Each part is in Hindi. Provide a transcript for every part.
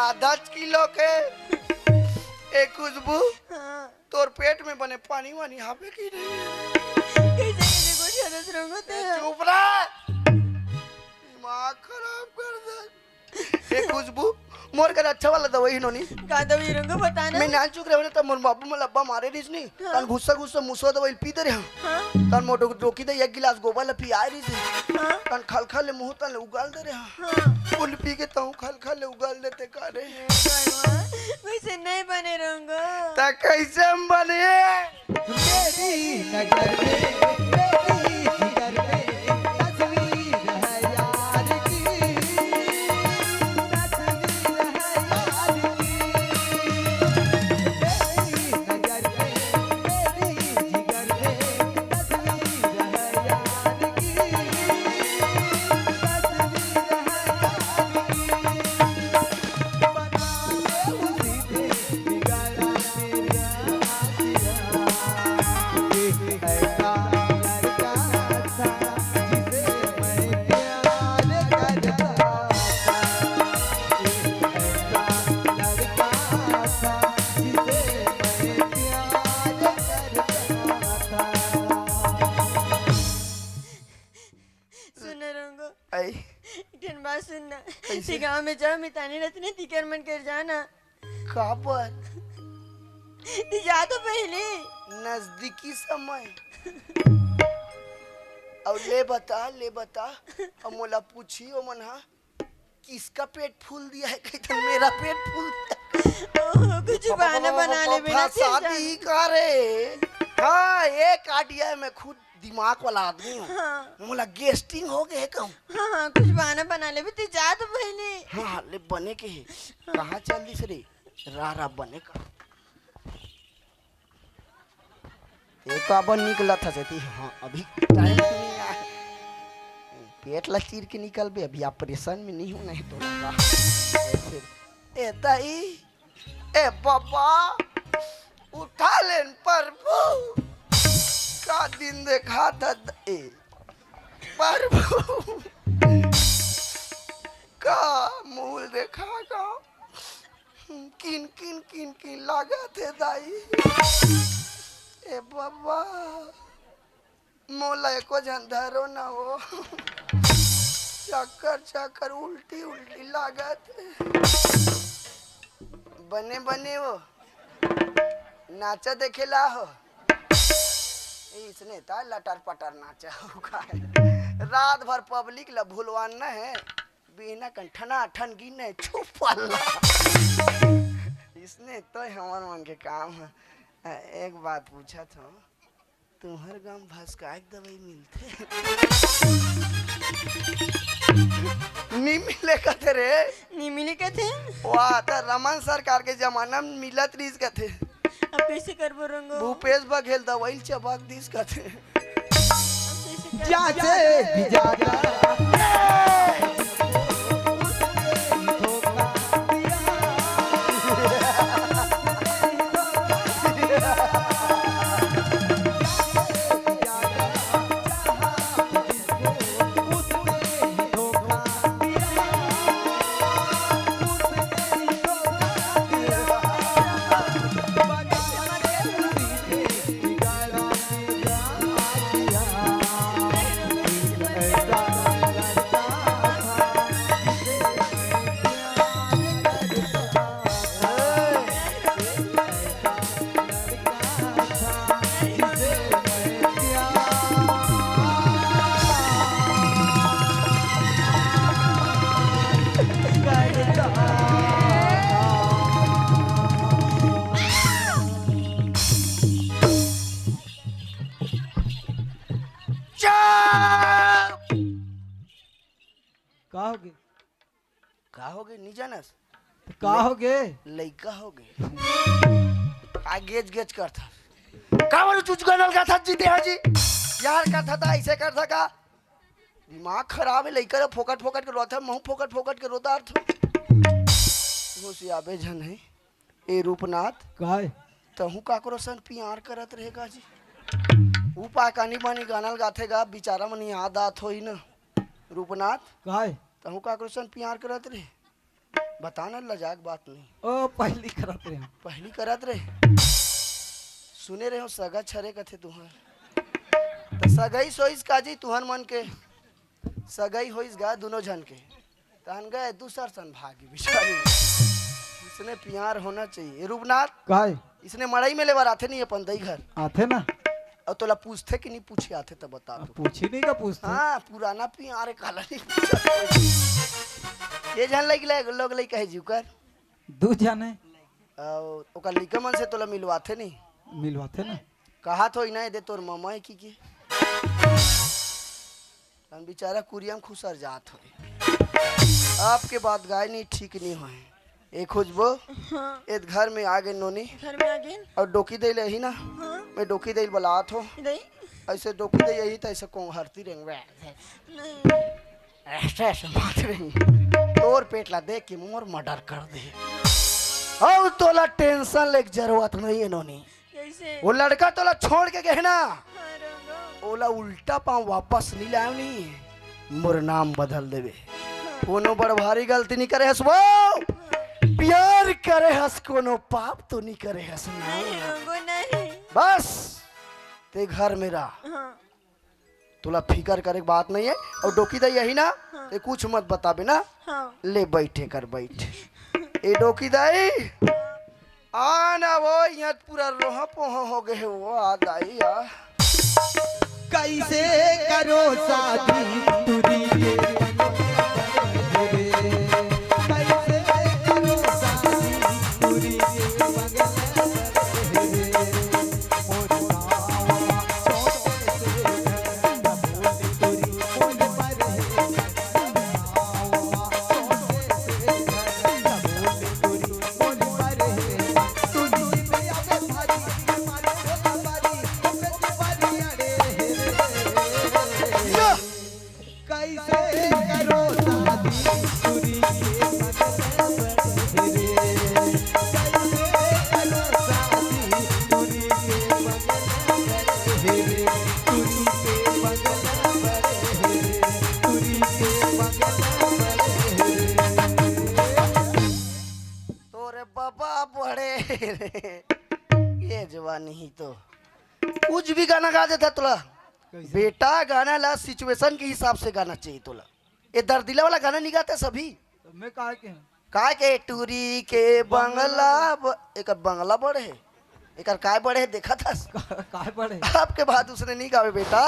आधा किलो के एक खुशबू हाँ तोर पेट में बने पानी वानी हापे की नहीं कैसे कुछ गलत रंगत है चुप रहा दिमाग खराब कर दे एक खुशबू मोर कर अच्छा वाला दवाई नोनी का दवाई रंग बताना मैं नाच चुक रहे तब मोर बाबू में लब्बा मारे रहीस नी तन गुस्सा गुस्सा मुसो दवाई पीते रहे हाँ तन मोटो रोकी दे एक गिलास गोबर ला पी आई रही हाँ तन खल खल ले मुंह तन उगाल दे रहे हाँ फुल पी के तऊ खल खल ले उगाल देते का रे वैसे नहीं बने रंग ता कैसे हम बने मेरी नजर में मेरी जिगर में तस्वीर है यार की तस्वीर है यार की मेरी नजर में मेरी जिगर में तस्वीर है यार की तस्वीर है सुन रंग आई इतन बात सुनना ती गांव में जा मैं ताने रतने तिकर मन कर जाना काबर ती जा तो पहले नजदीकी समय और ले बता और मोला पूछी ओ मनहा किसका पेट फूल दिया है कहता मेरा पेट फूल दिया ओह कुछ बहाना बना ले बिना शादी करे हाँ एक आइडिया है मैं खुद दिमाग वाला आदमी हूँ हाँ मोला गेस्टिंग हो गए कहूँ हाँ हाँ कुछ बहाना बना ले भी ती जा तो पहले हाँ ले बने के है कहाँ चल दिस रे रा बने का एक अब निकला था सेती हाँ अभी टाइम नहीं आया पेट ला चीर के निकल बे अभी ऑपरेशन में नहीं हूँ नहीं तो लगा ए दाई ए बाबा उठा लेन प्रभु का दिन देखा था ए प्रभु का मूल देखा का किन किन किन किन लगा थे दाई ए बाबा मोला एको झंझारो ना हो चक्कर चक्कर उल्टी उल्टी लागत बने बने वो नाचा देखेला हो इसने था लटर पटर नाचा होगा रात भर पब्लिक ला भूलवाना है बिना कंठना ठन गिने छुपल इसने तो हमार मन के काम है एक बात पूछा था तुम्हारे गांव भस्काए दवाई मिलते नहीं मिले कथे रे नहीं मिले कहते वाह तो रमन सरकार के जमाना में मिलत रहीस कथे अब कैसे करबो रंग भूपेश बघेल दवाई चबाक दिस कथे जाचे भिजाता का हो गए नहीं जानस का हो गए लइका हो गए आ गेज गेज करता का बोलू तुझ गनल का था जीते हाजी यार करता था ऐसे करता का दिमाग खराब है लइका फोकट फोकट के रोता मुंह फोकट फोकट के रोता अर्थ होशियाबे जन है ए रूपनाथ काय तहू काकरो सन प्यार करत रहेगा जी ऊ पाकानी बानी गानल गाथेगा बेचारा मन याद आत होई न रूपनाथ काय तहू काकरो सन प्यार करत रहे बताना लजाक बात नहीं। ओ पहली करत रहे हम। पहली करत रहे सुने रहे हो सगा छरे कथे तुहर तो सगाई सोइस काजी तुहन मन के सगाई होइस गा दोनों जन के तहन गए दूसर सन भागी बिचारी। इसने प्यार होना चाहिए रूपनाथ। काय इसने मड़ई में लेवर आते नहीं अपन दई घर आथे ना और तोला पूछते कि नहीं पूछे आते तब बता दो। पूछी नहीं का पूछते। हाँ पुराना प्यार काला नहीं पूछा ये जान लग लोग लई कहे जीवकर दू जाने और ओकर लइका मन से तोला मिलवाते नहीं मिलवाते ना। कहा तो नहीं दे तोर मामा है की हम बेचारा कुरियम खुसर जात हो। आपके बात गाय नहीं ठीक नहीं हो एक खुशबो हाँ एक घर में आ गए नोनी घर में आ गए और डोकी दे ही ना हाँ मैं डोकी दे बलात हो नहीं ऐसे डोकी दे यही तो ऐसे को हरती रहेंगे नहीं ऐसे ऐसे मार रही तोर पेटला देख के मोर मर्डर कर दे और तोला टेंशन लेक जरूरत नहीं है नोनी। कैसे वो लड़का तोला छोड़ के गए ना हाँ, रंगा। ओला उल्टा पाँव वापस नहीं लाओ नहीं मोर नाम बदल देवे कोनो बड़ भारी गलती नहीं करे हस वो प्यार करे हस कोनो पाप तो नहीं करे हस नहीं ना रंगो नहीं बस ते घर मेरा हाँ तोला फिकर करे के बात नहीं है और डोकी दे यही ना ते कुछ मत बताबे ना हाँ ले बैठे कर बैठ ए डोकी दाई आना वो यहाँ पूरा रोहा पोहा हो गए वो आ दाई आ कैसे करो शादी तुरी के बगल रे। कैसे करो शादी तुरी के बगल रे। मोर गावा छोटे से न बोली तुरी बोल पर गावा छोटे से न बोली तुरी बोल पर तुरी में आवे भारी मारे बोला बारी बेटी बारी अड़े या! कैसे करो शादी तुरी के बगल रे। कैसे करो शादी तुरी के बगल रे। तुरी के बगल रे। तुरी के बगल रे। तोरे बाबा बड़े रे ये जवानी ही तो कुछ भी गाना गा देता तोला बेटा गाना ला सिचुएशन के हिसाब से गाना चाहिए तोला ये दर्दिला वाला गाना नहीं गाते सभी तो मैं कहा के काय के टूरी के बंगला एक बंगला बड़े है एक काय बड़े है देखा था काय पड़े आपके बाद उसने नहीं गावे बेटा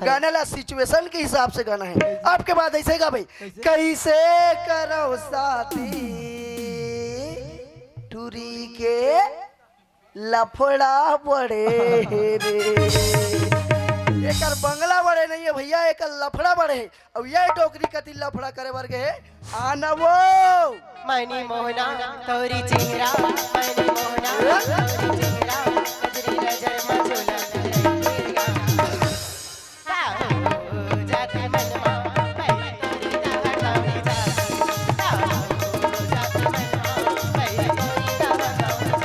गाना ला सिचुएशन के हिसाब से गाना है आपके बाद ऐसे गा भाई कैसे करो शादी टूरी के लफड़ा बड़े रे एकर बंगला बड़े नहीं है भैया एक लफड़ा बड़े है अब ये टोकरी कति लफड़ा करे बर गए आना वो मनी मोहना तोरी चेहरा मनी मोहना तोरी चेहरा कजरी नजर मचोला जाते मनमा मैं तोरी दहकानी जा जाते मनमा मैं तोरी दहकानी जा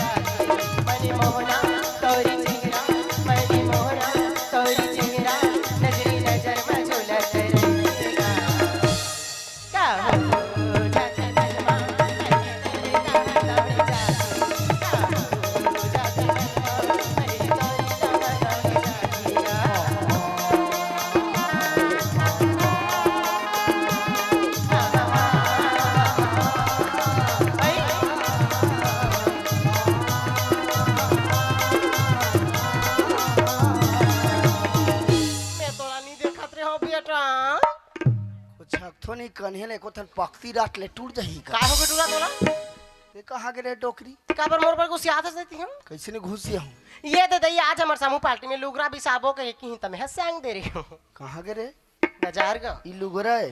मनी मोहना तोरी चेहरा मनी मोहना तोरी चेहरा नजरी नजर मचोला करेगा का जाते मनमा कुछ हथो नहीं कन्हे ले को थन पक्ति रात ले टूट जाही का का हो गए टूरा तोला ते कहां के रे टोकरी का पर मोर पर को सियात देती हूं कैसे ने घुस दिया हूं ये दे दई आज हमर समूह पार्टी में लुगरा भी साबो के की तमे हंसांग दे रही हूं कहां के रे बाजार का ई लुगरा है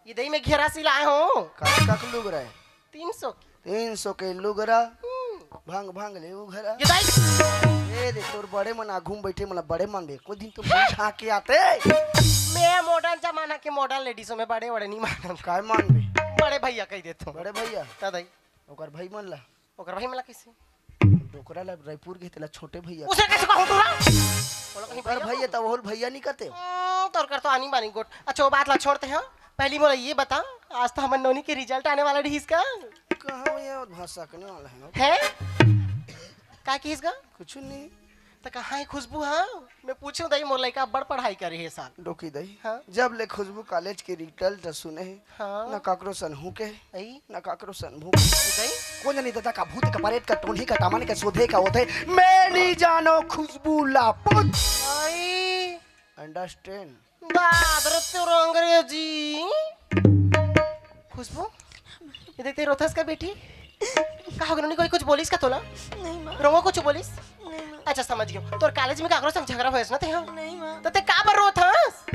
ये दई में घेरा सिलाए हूं का लुगरा है 300 300 के लुगरा भांग भांग ले उ घरा ये दई ए दे तोर बड़े मन आघूम बैठे मला बड़े मन दे को दिन तो बुझा के आते मैं मॉडर्न जमाना के मॉडर्न लेडीजों में बड़े बड़े नहीं मानम काय मान बे बड़े भैया कह देतो बड़े भैया ता दई ओकर भाई मन ला ओकर भाई मला कैसे डोकरा ला रायपुर के तेला छोटे भैया उसे कैसे कहूं तोरा बोलो कहीं ओकर भैया त होल भैया नहीं करते तोर कर तो आनी बानी गोट अच्छा वो बात ला छोड़ते हैं पहली मोला ये बता आज तो हमन नोनी के रिजल्ट आने वाला रही इसका कहाँ ये भाषा करने वाला है है का किस गा कुछ नहीं तो कहाँ है खुशबू हाँ मैं पूछूं दई मोर लड़का बड़ पढ़ाई करे है साल डोकी दई हाँ जब ले खुशबू कॉलेज के रिजल्ट सुने हाँ न काकरो सनहू के आई न काकरो सनभू दई कौन जानी दादा का भूत का परेट का टोनी का टामाने का सोधे का होते मैं नहीं जानो खुशबू लापुत आई अंडरस्टैंड बादर तेरो अंग्रेजी खुशबू ये देखते रोथस का बेटी कहा होगा कोई कुछ बोलिस का तोला नहीं माँ रोवा कुछ बोलिस नहीं माँ अच्छा समझ गयो तोर कॉलेज में काकरो संग झगड़ा होयस ना ते हम नहीं माँ तो ते का पर रोथस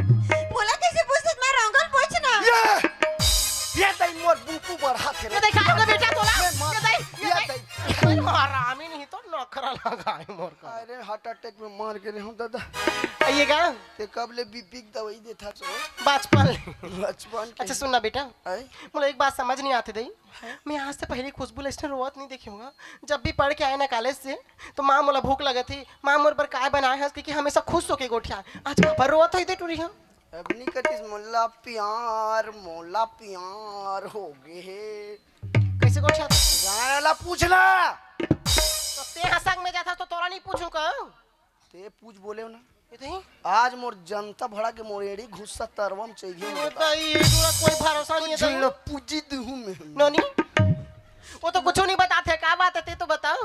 बोला कैसे पूछत मैं रंगल पूछना ये तई मोर बुकू बढ़ा थे ये देख का होगा बेटा तोला ये ये देख हरामी नहीं तो नखरा लगाए मोर का अरे हार्ट अटैक में मार के रहे हूं दादा आइएगा ते कब ले बीपी की दवाई देता छो बचपन बचपन अच्छा सुनना बेटा आई मुझे एक बात समझ नहीं आती दई मैं आज से पहले खुशबू लेस्टर रोवत नहीं देखी हूँ जब भी पढ़ के आए ना कॉलेज से तो माँ मोला भूख लगी थी माँ मोर पर काय बनाए है क्योंकि हमेशा खुश होके गोठिया आज पर रोवत हुई दे टूरी हम अब नहीं कटिस मोला प्यार हो गए है कैसे गोठिया जानेला पूछना तो ते हसंग में जाता तो तोरा नहीं पूछूं का ते पूछ बोले हो ना ये दई आज मोर जनता भड़ा के मोरेड़ी घुस्सा तरवम चाहिए ये दई तोरा कोई भरोसा नहीं है जिन दई पूजी दूं मैं नोनी वो तो कुछ नहीं बताते क्या बात है ते तो बताओ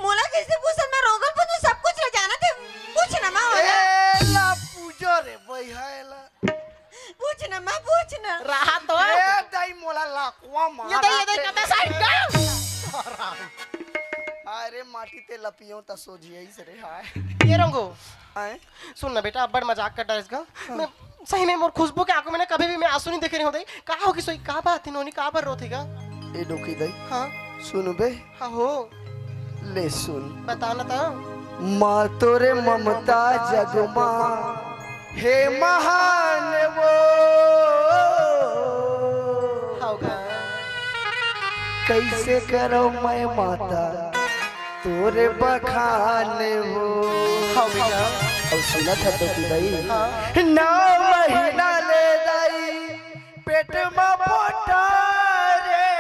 मोला कैसे पूछत मैं रंगल पूछ सब कुछ ले जाना थे पूछना माँ एला पूजो रे भैयाला पूछना माँ पूछना रहा तो ए दाई मोला लाकवा मार ये दई कता साइड का अरे माटी ते लपियो ता सोझिए से रे हाय ये रंगो आए सुन ना बेटा अब बड़ मजाक कर रहा इसका मैं सही में मोर खुशबू के आंखों में ना कभी भी मैं आंसू नहीं देख रही हूं दई का होगी सोई का बात है नोनी का पर रोथेगा ए डोकी दई हां सुन बे हाँ हो ले सुन बता ना था माँ तोरे ममता जगमा हे महान वो होगा कैसे करो मैं माता तोरे बखान वो हाँ बेटा अब सुना था तो कि भाई हाँ 9 महीना ले दाई पेट में पोटा रे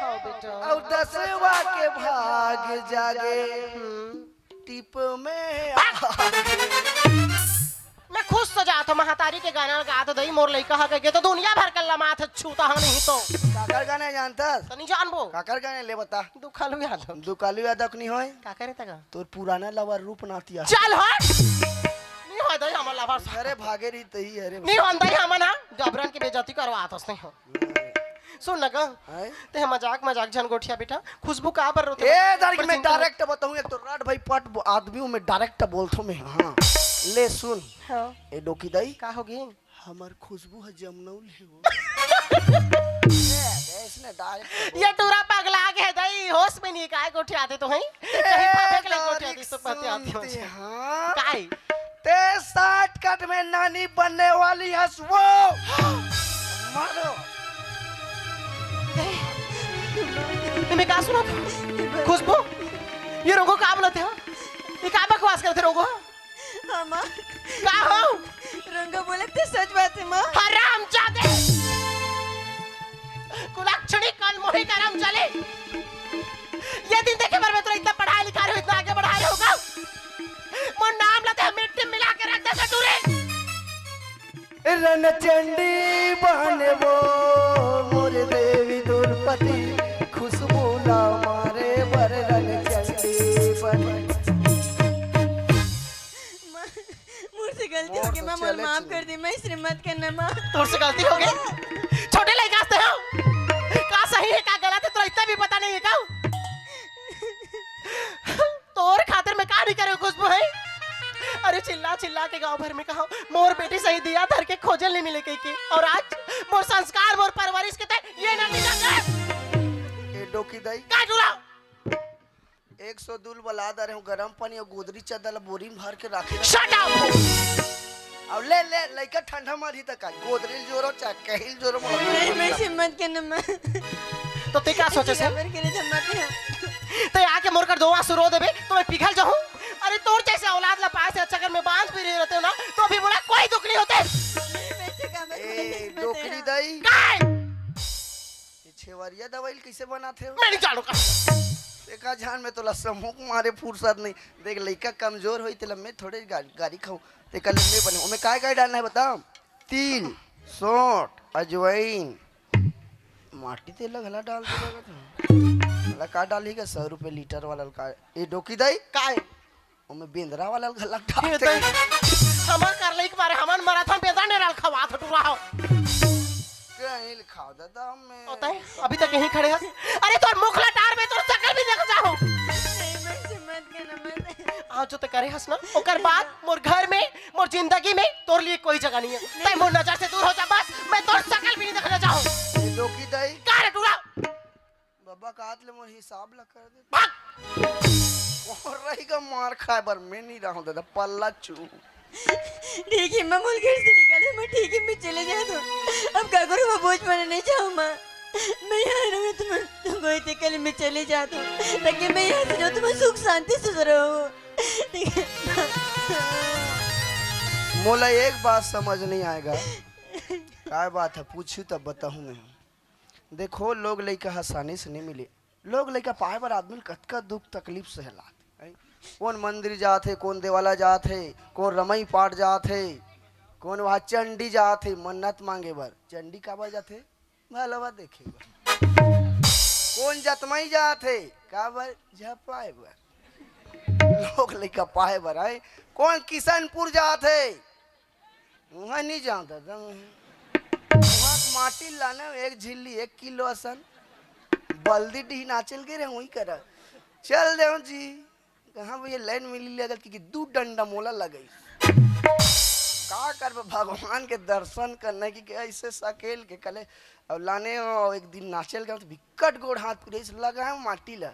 हाँ बेटा और 10वां के भाग जागे टिप में मैं खुश तो जाता महातारी के गाना गा तो दई मोर लइका हा के तो दुनिया भर के लमाथ छूता हा नहीं तो काकर गाने जानता तो नहीं जानबो काकर गाने ले बता दुखालू याद दुकालू यादक नहीं होय का करे तका तोर पुराना लवर रूप नातिया चल हट नहीं हो दई हमर लवर अरे भागे रही तही अरे नहीं होन दई हमन हा जबरन की बेइज्जती करवात हस नहीं हो सुन ना का आए? ते मजाक झन गोठिया बेटा खुशबू का पर रोते ए दर मैं डायरेक्ट बताऊं एक तो रात भाई पट आदमियों में डायरेक्ट बोलथो मैं हां ले सुन हां ए डोकी दई का होगी हमर खुशबू है जमनौल है वो ए इसने डायरेक्ट ये टूरा पगला के दई होश में नहीं काय गोठिया आते तो हैं कहीं पापे के लिए गोठिया दी तो पते आते हो हां काय ते 60 कट में नानी बनने वाली हस वो मारो मैं का सुना खुशबू ये रोगो का बोलते हो ये का बकवास करते रोगो हाँ माँ का हो रंगा बोले तो सच बात है माँ हराम जादे कुलक्षणी कल मोही करम चले ये दिन देखे बार में तो इतना पढ़ाई लिखा रहे हो इतना आगे बढ़ा रहे होगा मोर नाम लेते हैं मिट्टी मिला के रख दे टूरे रणचंडी बहने वो मोर देवी दुर्पति खुशबू ना मारे बर रणचंडी बने मुझसे गलती हो गई माँ मोर माफ कर दी मैं इसने मत करना माँ तोर से गलती हो गई छोटे लड़का से हो का सही है का गलत है तो इतना भी पता नहीं है का तोर खातिर में का नहीं करे खुशबू है अरे चिल्ला चिल्ला के गांव भर में कहा मोर बेटी सही दिया धर के खोजल नहीं मिले कहीं और आज मोर संस्कार मोर परवरिश के ते ये ना मिला ए डोकी दई का जुड़ा 100 दूल बला दे हूं गरम पानी और गोदरी चादर बोरी में भर के रखे शट अप अब ले ले लइका ठंडा मारी तक गोदरी जोरो चा कहिल जोरो नहीं मैं इससे मत करना माँ तो ते क्या सोचे से खबर करे तो मत है ते आके मोर कर दो आंसू रो देबे तो मैं पिघल जाऊं अरे तोर जैसे औलाद ला पास से अच्छा कर मैं बांध भी रहे रहते हो ना तो अभी बोला कोई दुख नहीं होते वैसे काम ए डोकरी दई काय पीछे देवरिया दवाई कैसे बनाते हो? मैं नहीं जानू का। देखा जान में तोला समूह मारे फुर्सत नहीं। देख लड़का कमजोर होई तेला मैं थोड़े गाड़ी खाऊं ते कल में बने ओमे काय डालना है बताओ? तिल, सौंठ, अजवाइन, माटी तेल घला डाल दे मतलब का डाली का 100 रुपए लीटर वाला का ये डोकी दई काय ओमे बेंदरा वाला घला ये डाल तो हमर कर ले एक बार हमन मैराथन बेदा ने डाल खवा थटू रहा कहीं खाओ दादा मैं होता है अभी तक यहीं खड़े हैं। अरे तोर मुखला टार में तोर शकल भी देख जाओ। नहीं मुझसे मत कहना मत। आज जो ते करे हस ना ओकर बाद मोर घर में मोर जिंदगी में तोर लिए कोई जगह नहीं है। तै मोर नजर से दूर हो जा बस। मैं तोर शकल भी नहीं देखना चाहूं। ये डोकी दई का रे टूरा बाबा काट ले मोर हिसाब ला कर दे भाग। और रही का मार खाए पर मैं नहीं रहूं दादा पल्ला चू। ठीक है मैं मुल्क से निकाले मैं ठीक है मैं चले जाए तो अब क्या करूँ मैं बोझ बना नहीं चाहूँ माँ मैं यहाँ रहूँ तुम कोई थे कल मैं चले जाता हूँ ताकि मैं यहाँ से जाऊँ तुम्हें सुख शांति से रहो। मोला एक बात समझ नहीं आएगा क्या बात है पूछू तब बताऊँ मैं। देखो लोग लड़का आसानी से नहीं मिले। लोग लड़का पाए पर आदमी कतका दुख तकलीफ सहला कौन मंदिर जाते कौन देवाला जाते कौन रमई पाठ जाते कौन वहाँ चंडी जाते मन्नत मांगे बर। चंडी काबर जाते भलवा देखे बर। कौन जतमई जाते काबर झपाए बर। लोग लड़का पाए बर आए। कौन किशनपुर जाते वहाँ नहीं जाता वहाँ माटी लाने 1 झिल्ली 1 किलो असन बल्दी डी नाचल के रहे वही करा चल दे जी कहाँ भैया लाइन मिली लगा कि 2 डंडा मोला लगई का कर भगवान के दर्शन करने की ऐसे सकेल के कले अब लाने एक दिन नाचल गया तो विकट गोड़ हाथ पूरे लगा है माटी ला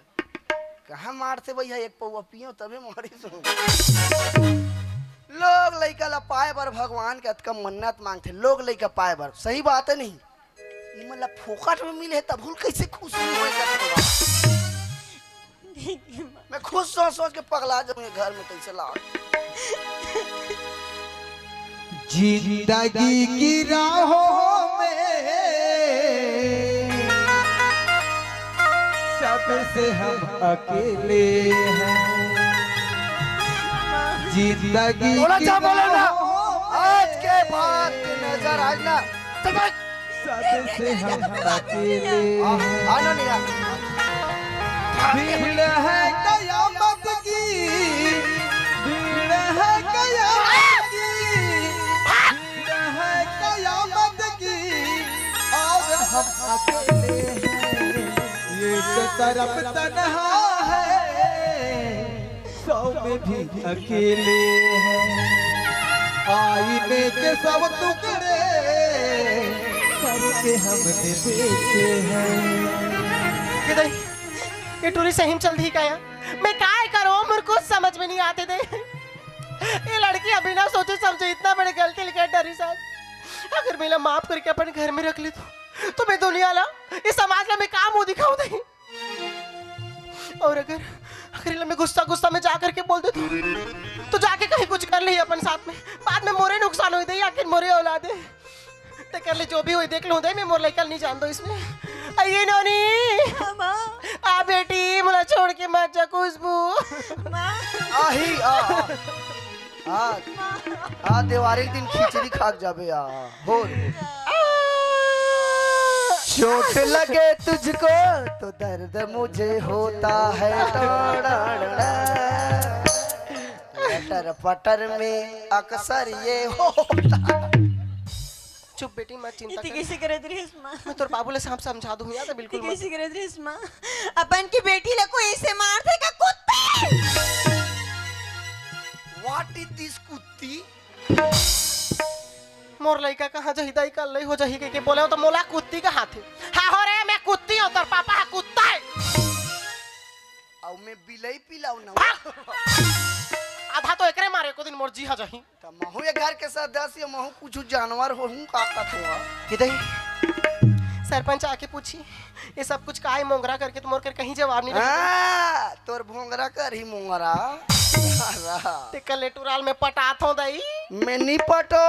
कहाँ मारते भैया 1 पौवा पियो तबे मारी सो। लोग लड़का ला पाए बर भगवान के अतका मन्नत मांगते लोग लड़का पाए बर सही बात है नहीं मतलब फोकट में मिले तब भूल कैसे खुश नहीं मैं खुद सोच सोच के पगला जाऊंगा घर में कैसे ला। जिंदगी की राहों में सबसे हम अकेले हैं। जिंदगी बोला की क्या बोला ना राहों में आज के बाद की नजर आज ना सबसे हम अकेले हैं। आना नहीं आ भीड़ है कयामत की भीड़ है कयामत की भीड़ है कयामत की और हम अकेले हैं। ये तरफ तन्हा है 100 में भी अकेले हैं। आईने के सब टुकड़े करके हमने बेचे हैं। ये टूरी सही में चल दी क्या मैं काय करूं मेरे को समझ में नहीं आते थे। ये लड़की अभी ना सोचे समझे इतना बड़ी गलती लेकर डरी साहब अगर मेरा माफ करके अपन घर में रख ले तो मैं दुनिया ला इस समाज ला मैं काम मुंह दिखाऊं नहीं। और अगर अगर मैं गुस्सा में जा करके बोल दे तो जाके कहीं कुछ कर ले अपन साथ में बाद में मोरे नुकसान हो दे आखिर मोरे औलाद है ते कर ले जो भी हुई देख लो दे मैं मोर लेकर नहीं जान दो इसमें। आइए नोनी आ बेटी मुला छोड़ के मत जा खुशबू। आही आ दिवाली के दिन खिचड़ी खाक जाबे आ हो चोट लगे तुझको तो दर्द मुझे होता है लटर पटर में अक्सर ये होता। चुप बेटी मत चिंता कर। कैसे करे रेस माँ मैं तोर बाबू ले सांप समझा दूंगा तो बिल्कुल मत। कैसे करे रेस माँ अपन की बेटी ला को ऐसे मार देगा कुत्ते। व्हाट इज दिस कुत्ती मोर लइका कहां जही दाई कल लई हो जही के बोले हो तो मोला कुत्ती का हाथ है। हां हो रे मैं कुत्ती हूं तोर पापा है कुत्ता है। और मैं बिलाई पिलाऊ ना आधा तो एकरे मारे को दिन मोर जी हा जही त महू ये घर के सदस्य महू कुछ जानवर हो हूं का हुआ किदई सरपंच आके पूछी ये सब कुछ काहे मोंगरा करके तुम मोर कर कहीं जवाब नहीं हां तोर भोंगरा कर ही मोंगरा ते कल टुराल में पटात हो दई मैं नहीं पटो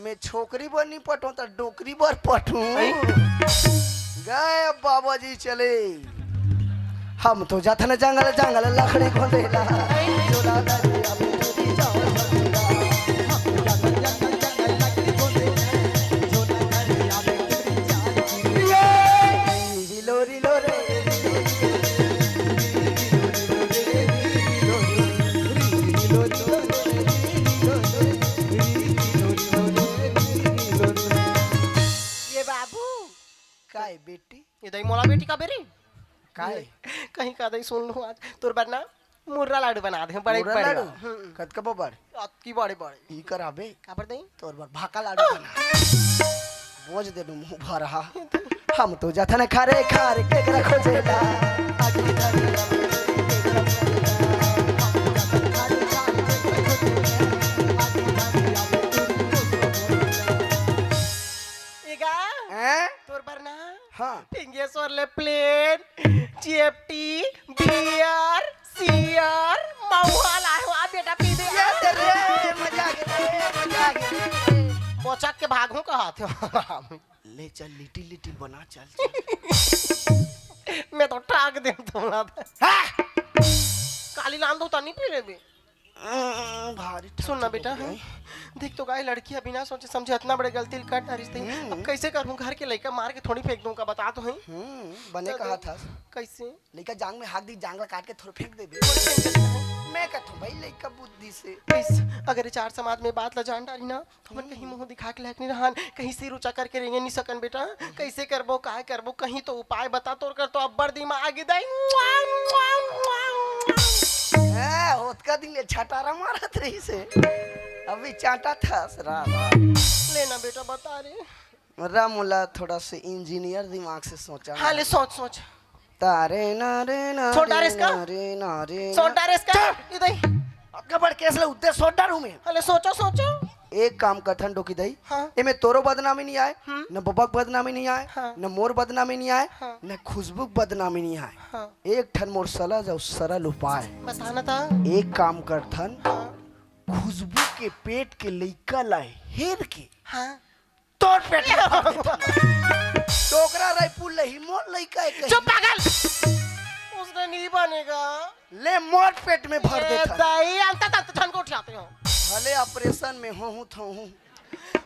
मैं छोकरी बर नहीं पटो त डोकरी बर पटू गए अब बाबा जी चले। हम तो जाते न जंगल जंगल लकड़ी खोदेला झोला दरिया में चोरी चावल भरेला। हम जंगल जंगल जंगल लकड़ी खोदे झोला दरिया में चोरी चावल भरेला। रिलो रिलो रे ये बाबू काय बेटी ये दही मोला बेटी का बेरी काय कहीं का दही सुन लूं आज तोर बरना मुर्रा लाडू बना दे बड़े मुर्रा बड़े लाडू कद का बबर की बड़े बड़े ई कराबे का पर दही तोर बर भाका लाडू बना बोझ दे दू मुंह भर हा। हम तो जाते न खारे खारे केकरा खोजेला आगे दरिया में केकरा एगा हैं तोर बरना हां पिंगेश्वर ले प्लेन जीएफटी बियर सीआर महुआ लाहो आ बेटा पी दे ये दे रे मजा आ गया बोचक के भागू कहा थे ले चल लिटिल लिटिल बना चल मैं तो टाक दे तुमला हाँ! काली लाल दो तनी पी ले बे भारी सुन ना बेटा हाँ? देख तो गाय लड़की है बिना सोचे समझे इतना बड़े गलती कर डाली थी अब कैसे करूं घर के लड़का मार के थोड़ी फेंक दूंगा बता तो है बने कहा था कैसे लड़का जांग में हाथ दी जांग काट के थोड़ा फेंक दे दे मैं कहता हूं भाई लड़का बुद्धि से प्लीज अगर ये चार समाज में बात ला जान डाली ना तो हम कहीं मुंह दिखा के लायक नहीं रहन कहीं सिर ऊंचा करके रेंगे नहीं सकन बेटा कैसे करबो काय करबो कहीं तो उपाय बता तोर कर तो अब्बर दिमाग दई है होत का दिन ले छटारा मारत रही से अभी चाटा था सरा लेना बेटा बता रे रामुला थोड़ा से इंजीनियर दिमाग से सोचा हाँ ले सोच सोच तारे नारे नारे सोच डाल इसका। नारे नारे सोच डाल इसका इधर कबड़ केस ले उद्दे सोच डालू मैं हले सोचो सोचो एक काम कथन डोकी दई हाँ एमे तोरो बदनामी नहीं आए न बबक बदनामी नहीं आए हाँ। न मोर बदनामी नहीं आए हाँ। न खुशबू बदनामी नहीं आए हाँ एक ठन मोर सला जाओ सरल उपाय बताना था एक काम कर थन हाँ खुशबू के पेट के लइका लाए हेर के हाँ तोर पेट में भर देता। टोकरा रायपुर लही मोर लइका है चुप पागल उसने नहीं बनेगा ले मोर पेट में भर ये देता दही अंत तक छन को उठाते हो भले ऑपरेशन में हूं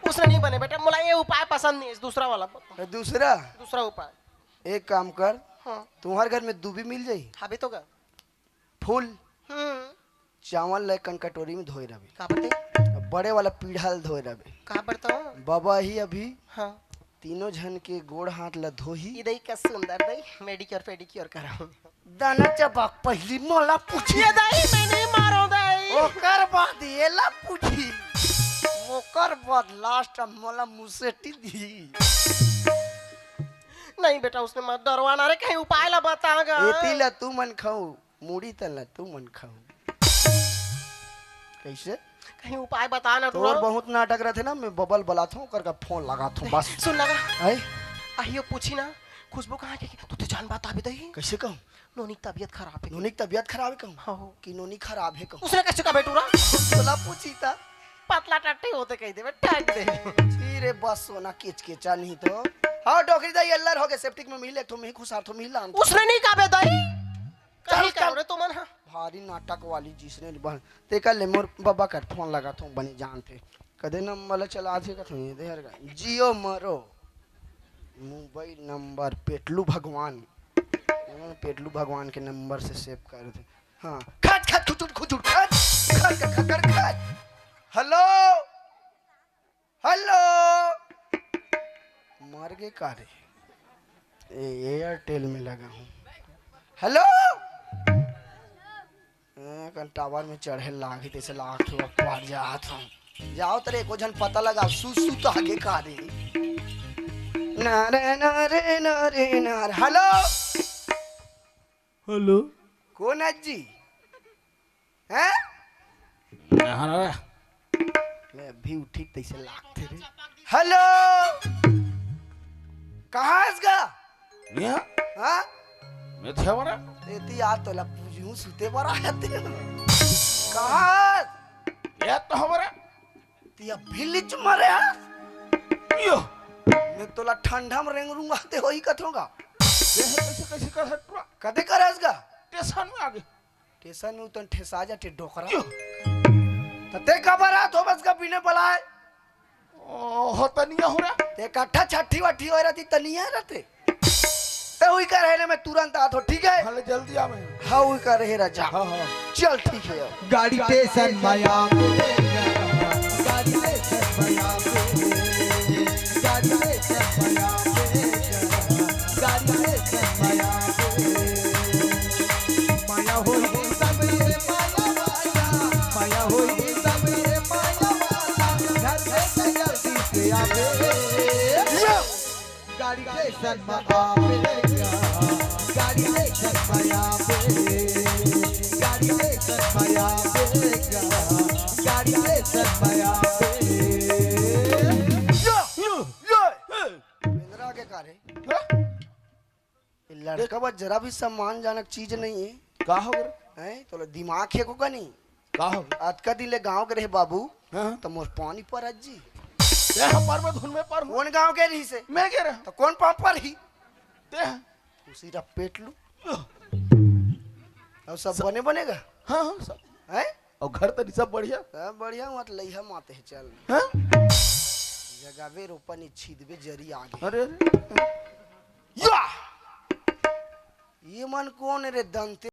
उसने नहीं बने बेटा मुला ये उपाय पसंद नहीं है दूसरा वाला बता। दूसरा दूसरा उपाय एक काम कर हाँ तुम्हारे घर में दूबी मिल जाई अभी तो का फूल हम्म चावल ले कन कटोरी में धोए रहे का बते बड़े वाला पीढ़ा धोए रहे का बता बाबा ही अभी हाँ तीनों जन के गोड़ हाथ ला धोही ये दही का सुंदर दही मेडिक्योर पेडिक्योर कराऊं दाना चबाक पहली मोला पूछी ये दही मैं नहीं मारो दही ओकर बाद येला पूछी ओकर बाद लास्ट मोला मुसेटी दी नहीं बेटा उसने मत डरवाना रे कहीं उपाय ला बतागा एती ला तू मन खाऊ मूड़ी तला तू मन खाऊ कैसे कहीं उपाय बताना तू तोर बहुत नाटक रहते ना मैं बबल बलाता हूँ कर फोन लगाता हूँ बस सुन लगा है आइयो पूछी ना खुशबू कहाँ की तू तो जान बता भी दही कैसे कहूँ नोनी की तबीयत खराब है नोनी की तबीयत खराब है कहूँ हाँ हो कि नोनी खराब है कहूँ उसने कैसे कहा बेटूरा बोला पूछी था पतला टट्टी होते कही दे ठग दे रे बस सोना किच किचा नहीं तो हाँ डोकरी दाई अल्लर हो गए सेप्टिक में मिले तो मैं खुशार तो मिला उसने नहीं कहा बे दही चल, कहीं चल। कह रहे तुम हाँ भारी नाटक वाली जिसने बन ते कल ले मोर बाबा कर फोन लगा तो बनी जान थे कदे नंबर चला थे कथो ये देहर का जियो मरो मोबाइल नंबर पेटलू भगवान पेटलू भगवान के नंबर से सेव कर थे हाँ खट खट खुचुट खुचुट खट खट खट खट खट हेलो हेलो मर गए कारे एयरटेल में लगा हूँ हेलो कल टावर में चढ़े लाग तैसे लाग के पार जात हूँ जाओ तेरे को जन पता लगा सु तो आगे का रे नारे नारे नारे नारे हेलो हेलो कौन है जी हैं मैं अभी उठी तैसे लाग थे रे हेलो कहाँ है इसका यहाँ हाँ मैं थे हमारा एती आ तो ला पूजू सुते पर आते कहाँ ये तो हमारा ती अब भिलिच मरे यो मैं अरे तोला ठंडा में रेंगरूंगा ते होई कथोगा कैसे कैसे कर हटवा कदे करसगा स्टेशन में आगे स्टेशन में उतन ठेसा जा टे डोकरा तते कबरा तो बस का पीने पलाए हो तनिया हो रहा ते कट्ठा छठी वठी हो रहती तनिया रहते ते हुई कर है मैं तुरंत आ तो ठीक है भले जल्दी आ मैं हाँ हुई कर है राजा हाँ हाँ चल ठीक है अब गाड़ी स्टेशन माया गाड़ी स्टेशन माया गाड़ी स्टेशन माया गाड़ी स्टेशन माया माया होई सब ये माया माया माया होई सब ये माया माया घर से जल्दी से आवे गाड़ी स्टेशन माया गाड़ी स्टेशन माया गाड़ी स्टेशन माया गाड़ी स्टेशन माया इंदिरा के कारे ये लड़का बस जरा भी सम्मानजनक चीज नहीं है का हो गया हैं तो दिमाग है को का नहीं का हो गया आज का दिले गांव के रहे बाबू हाँ तो मोर पानी पर जी ते हम पर में धुन में पर हूँ कौन गांव के रही से मैं कह रहा तो कौन पाप पर ही ते उसी रा पेट लू अब सब बने बनेगा हाँ हाँ सब हैं और घर तरी सब बढ़िया सब बढ़िया मत लइहा माते है चल हाँ जगावे रोपनी छीदबे जरी आगे अरे अरे या ये मन कौन रे दंते